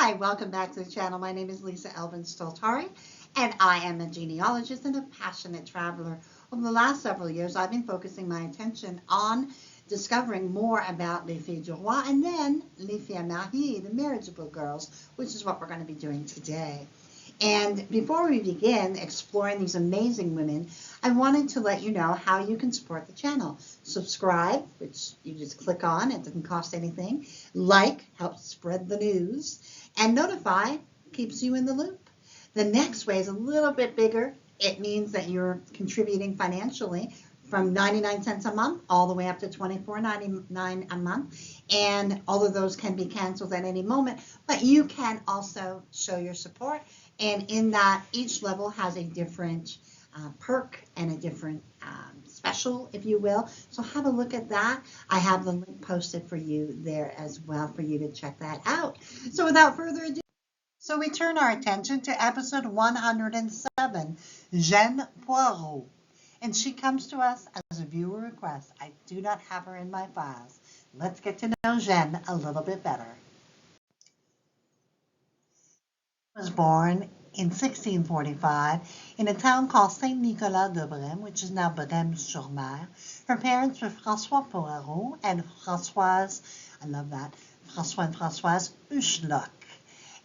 Hi, welcome back to the channel. My name is Lisa Elvin Stoltari, and I am a genealogist and a passionate traveler. Over the last several years, I've been focusing my attention on discovering more about les filles du roi and then les filles mariées, the marriageable girls, which is what we're going to be doing today. And before we begin exploring these amazing women, I wanted to let you know how you can support the channel. Subscribe, which you just click on, it doesn't cost anything. Like, helps spread the news. And notify, keeps you in the loop. The next way is a little bit bigger. It means that you're contributing financially from 99 cents a month all the way up to $24.99 a month. And all of those can be canceled at any moment, but you can also show your support. And in that, each level has a different perk and a different special, if you will. So have a look at that. I have the link posted for you there as well for you to check that out. So without further ado, so we turn our attention to episode 107, Jeanne Poireau. And she comes to us as a viewer request. I do not have her in my files. Let's get to know Jeanne a little bit better. Was born in 1645 in a town called Saint-Nicolas de Brême, which is now Brême-sur-Mer. Her parents were François Poirieau and Françoise, I love that, François and Françoise Hucheloup.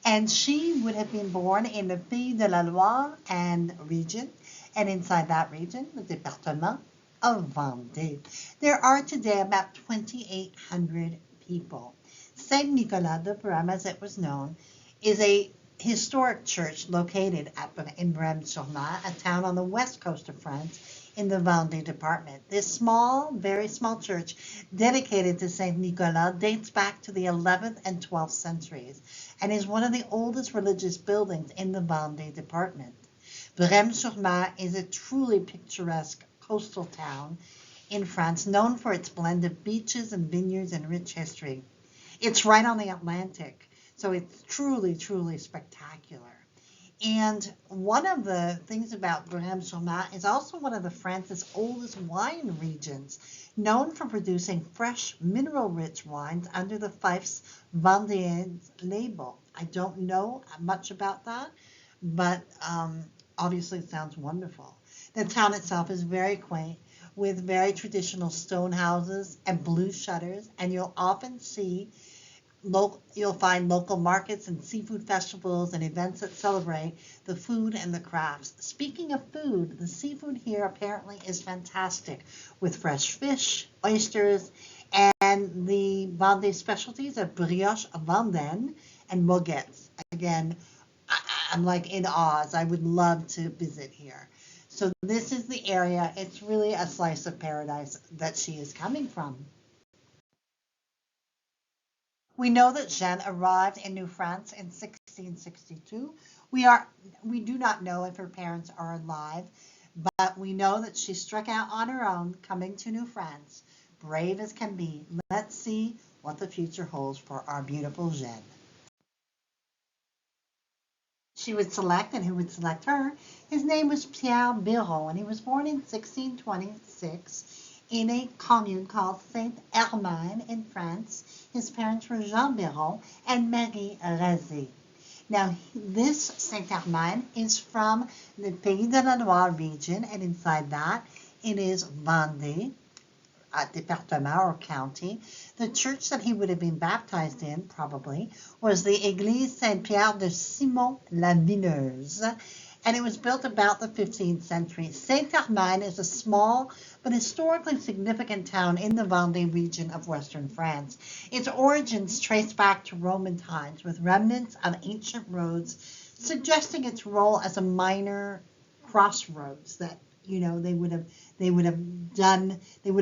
And she would have been born in the Pays de la Loire and region, and inside that region, the département of Vendée. There are today about 2,800 people. Saint-Nicolas de Brême, as it was known, is a historic church located in Brême-sur-Mer, a town on the west coast of France in the Vendée department. This small, very small church dedicated to Saint Nicolas dates back to the 11th and 12th centuries and is one of the oldest religious buildings in the Vendée department. Brême-sur-Mer is a truly picturesque coastal town in France, known for its blend of beaches and vineyards and rich history. It's right on the Atlantic. So it's truly, truly spectacular. And one of the things about Brême-sur-Mer is also one of the France's oldest wine regions, known for producing fresh, mineral-rich wines under the Fifes Vendéens label. I don't know much about that, but obviously it sounds wonderful. The town itself is very quaint, with very traditional stone houses and blue shutters, and you'll often see you'll find local markets and seafood festivals and events that celebrate the food and the crafts. Speaking of food, the seafood here apparently is fantastic with fresh fish, oysters, and the Vendée specialties are brioche Vendéenne and moguettes. Again, I'm like in awe. I would love to visit here. So this is the area. It's really a slice of paradise that she is coming from. We know that Jeanne arrived in New France in 1662. We do not know if her parents are alive, but we know that she struck out on her own coming to New France, brave as can be. Let's see what the future holds for our beautiful Jeanne. She would select, and who would select her? His name was Pierre Biron, and he was born in 1626 in a commune called Saint-Hermine in France. His parents were Jean Biron and Marie Razé. Now, this Saint-Hermine is from the Pays de la Loire region, and inside that, it is Vendée, département or county. The church that he would have been baptized in, probably, was the Église Saint-Pierre de Simon-la-Vineuse, and it was built about the 15th century. Saint-Hermine is a small but historically significant town in the Vendée region of western France. Its origins trace back to Roman times, with remnants of ancient roads suggesting its role as a minor crossroads that they would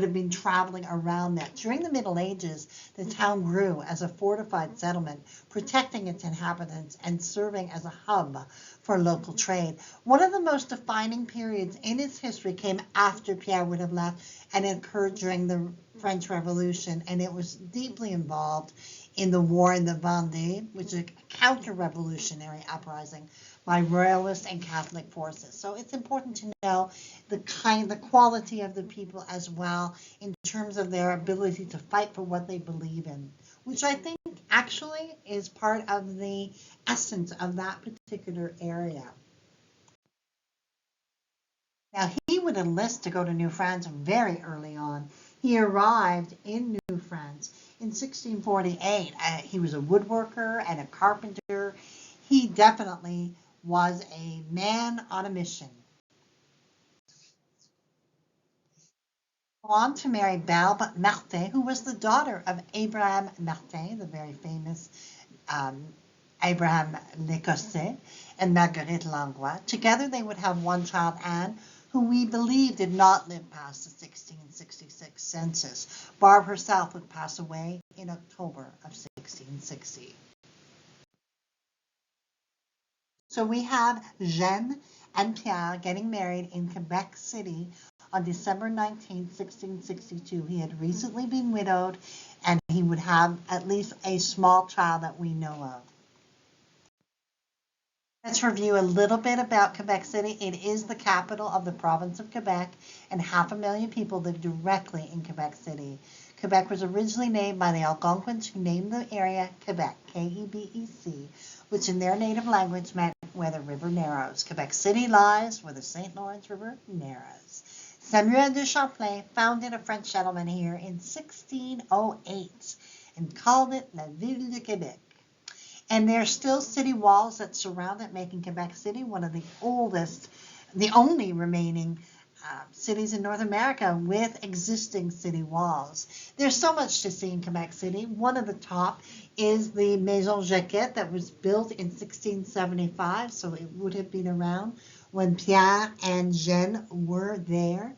have been traveling around that. During the Middle Ages, the town grew as a fortified settlement, protecting its inhabitants and serving as a hub for local trade. One of the most defining periods in its history came after Pierre would have left, and it occurred during the French Revolution, and it was deeply involved in the war in the Vendée, which is a counter-revolutionary uprising by royalist and Catholic forces. So it's important to know the quality of the people as well in terms of their ability to fight for what they believe in. which I think actually is part of the essence of that particular area. Now, he would enlist to go to New France very early on. He arrived in New France in 1648. He was a woodworker and a carpenter. He definitely was a man on a mission. On to marry Barbe Martin, who was the daughter of Abraham Martin, the very famous um, Abraham l'Écossais, and Marguerite Langlois. Together they would have one child, Anne, who we believe did not live past the 1666 census. Barbe herself would pass away in October of 1660. So we have Jeanne and Pierre getting married in Quebec City on December 19, 1662. He had recently been widowed, and he would have at least a small child that we know of. Let's review a little bit about Quebec City. It is the capital of the province of Quebec, and 500,000 people live directly in Quebec City. Quebec was originally named by the Algonquins, who named the area Quebec, K-E-B-E-C, which in their native language meant where the river narrows. Quebec City lies where the St. Lawrence River narrows. Samuel de Champlain founded a French settlement here in 1608 and called it La Ville de Québec. And there are still city walls that surround it, making Quebec City one of the oldest, the only remaining cities in North America with existing city walls. There's so much to see in Quebec City. One of the top is the Maison Jacquette that was built in 1675, so it would have been around when Pierre and Jeanne were there.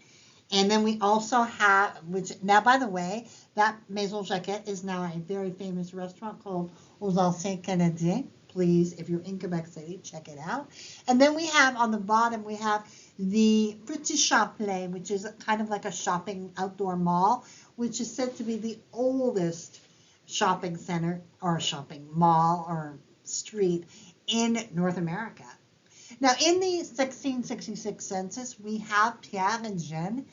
And then we also have, which now, by the way, that Maison Jacquette is now a very famous restaurant called Aux Anciens Canadiens. Please, if you're in Quebec City, check it out. And then we have on the bottom, we have the Petit Champlain, which is kind of like a shopping outdoor mall, which is said to be the oldest shopping center or shopping mall or street in North America. Now, in the 1666 census, we have Pierre and Jeanne.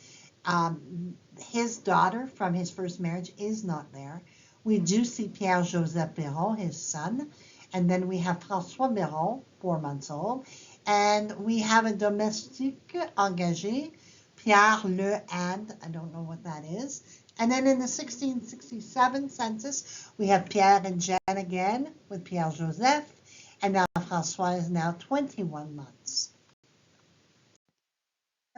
His daughter from his first marriage is not there. We do see Pierre-Joseph Biron, his son, and then we have François Biron, 4 months old, and we have a domestique engagé, Pierre Le and, I don't know what that is. And then in the 1667 census, we have Pierre and Jeanne again with Pierre-Joseph, and now François is now 21 months.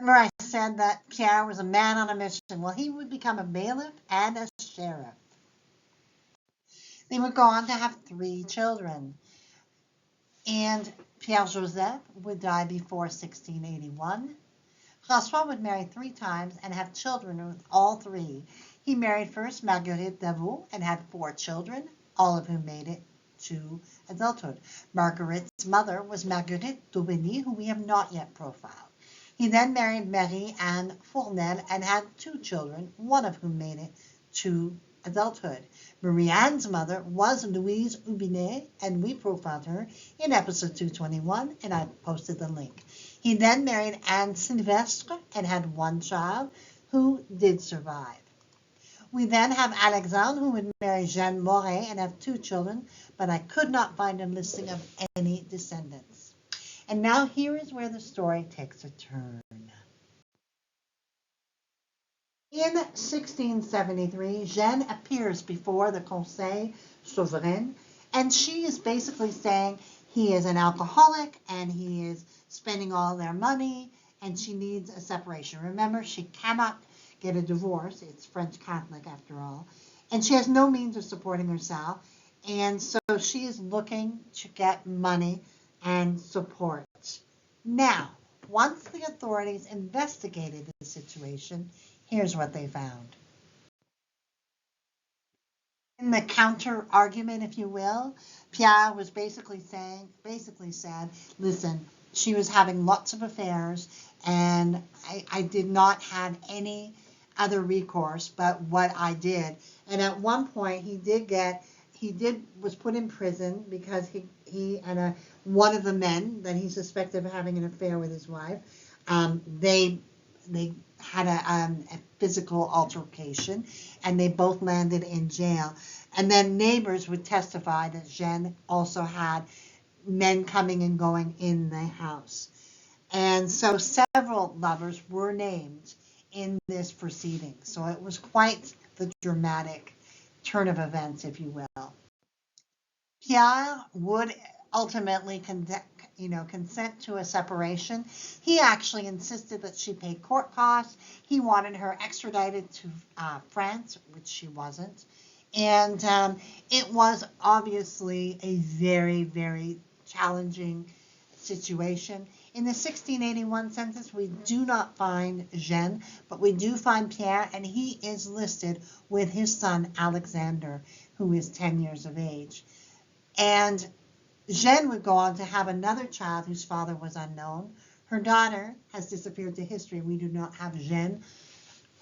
Remember I said that Pierre was a man on a mission. Well, he would become a bailiff and a sheriff. They would go on to have 3 children. And Pierre-Joseph would die before 1681. François would marry 3 times and have children with all 3. He married first Marguerite Davaux and had 4 children, all of whom made it to adulthood. Marguerite's mother was Marguerite d'Aubigny, who we have not yet profiled. He then married Marie-Anne Fournel and had 2 children, one of whom made it to adulthood. Marie-Anne's mother was Louise Aubinet, and we profiled her in episode 221, and I posted the link. He then married Anne Sylvestre and had 1 child who did survive. We then have Alexandre, who would marry Jeanne Moret and have 2 children, but I could not find a listing of any descendants. And now here is where the story takes a turn. In 1673, Jeanne appears before the Conseil Souverain, and she is basically saying he is an alcoholic and he is spending all their money and she needs a separation. Remember, she cannot get a divorce. It's French Catholic after all. And she has no means of supporting herself. And so she is looking to get money and support. Now, once the authorities investigated the situation, here's what they found. In the counter argument, if you will, Pierre was basically said, listen, she was having lots of affairs and I did not have any other recourse but what I did. And at one point he was put in prison because he and one of the men that he suspected of having an affair with his wife, they had a physical altercation and they both landed in jail. And then neighbors would testify that Jeanne also had men coming and going in the house. And so several lovers were named in this proceeding. So it was quite the dramatic turn of events, if you will. Pierre would ultimately consent to a separation. He actually insisted that she pay court costs. He wanted her extradited to France, which she wasn't. And it was obviously a very, very challenging situation. In the 1681 census, we do not find Jeanne, but we do find Pierre, and he is listed with his son Alexander, who is 10 years of age. And Jeanne would go on to have another child whose father was unknown. Her daughter has disappeared to history. We do not have Jeanne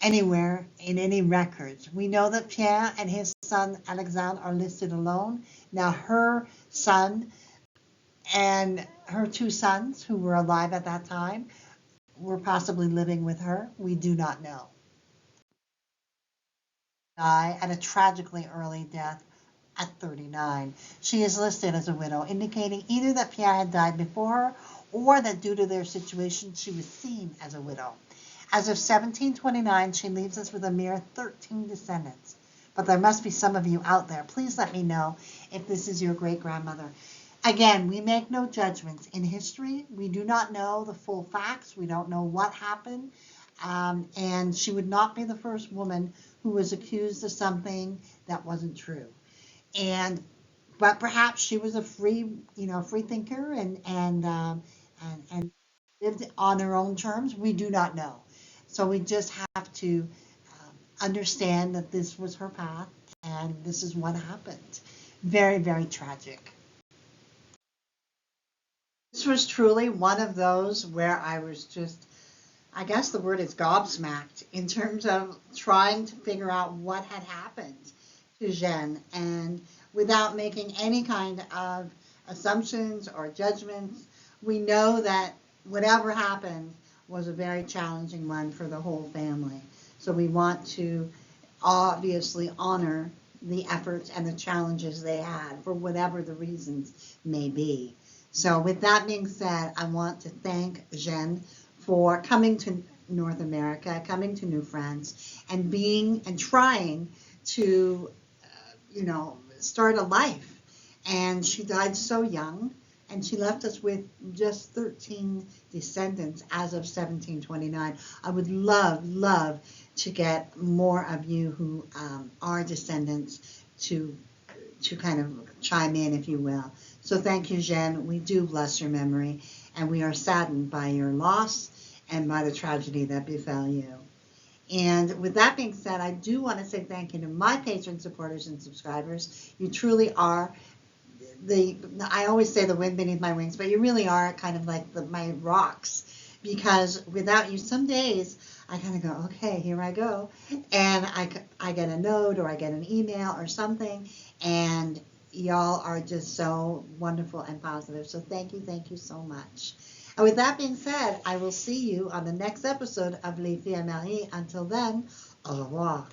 anywhere in any records. We know that Pierre and his son Alexandre are listed alone. Now her son and her two sons, who were alive at that time, were possibly living with her. We do not know. Die at a tragically early death at 39. She is listed as a widow, indicating either that Pierre had died before her or that due to their situation she was seen as a widow. As of 1729, she leaves us with a mere 13 descendants. But there must be some of you out there. Please let me know if this is your great-grandmother. Again, we make no judgments in history. We do not know the full facts. We don't know what happened. And she would not be the first woman who was accused of something that wasn't true. But perhaps she was a free thinker and lived on her own terms. We do not know. So we just have to understand that this was her path and this is what happened. Very, very tragic. This was truly one of those where I was just, I guess the word is gobsmacked in terms of trying to figure out what had happened to Jeanne, and without making any kind of assumptions or judgments, we know that whatever happened was a very challenging one for the whole family. So we want to obviously honor the efforts and the challenges they had for whatever the reasons may be. So with that being said, I want to thank Jeanne for coming to North America, coming to New France, and trying to, start a life. And she died so young, and she left us with just 13 descendants as of 1729. I would love to get more of you who are descendants to kind of chime in, if you will. So thank you, Jeanne. We do bless your memory, and we are saddened by your loss and by the tragedy that befell you. And with that being said, I do want to say thank you to my patrons, supporters, and subscribers. You truly are I always say the wind beneath my wings, but you really are kind of like my rocks, because without you, some days I kind of go, okay, here I go. And I get a note or I get an email or something, and y'all are just so wonderful and positive. So thank you so much. And with that being said, I will see you on the next episode of Les Filles Mariées. Until then, au revoir.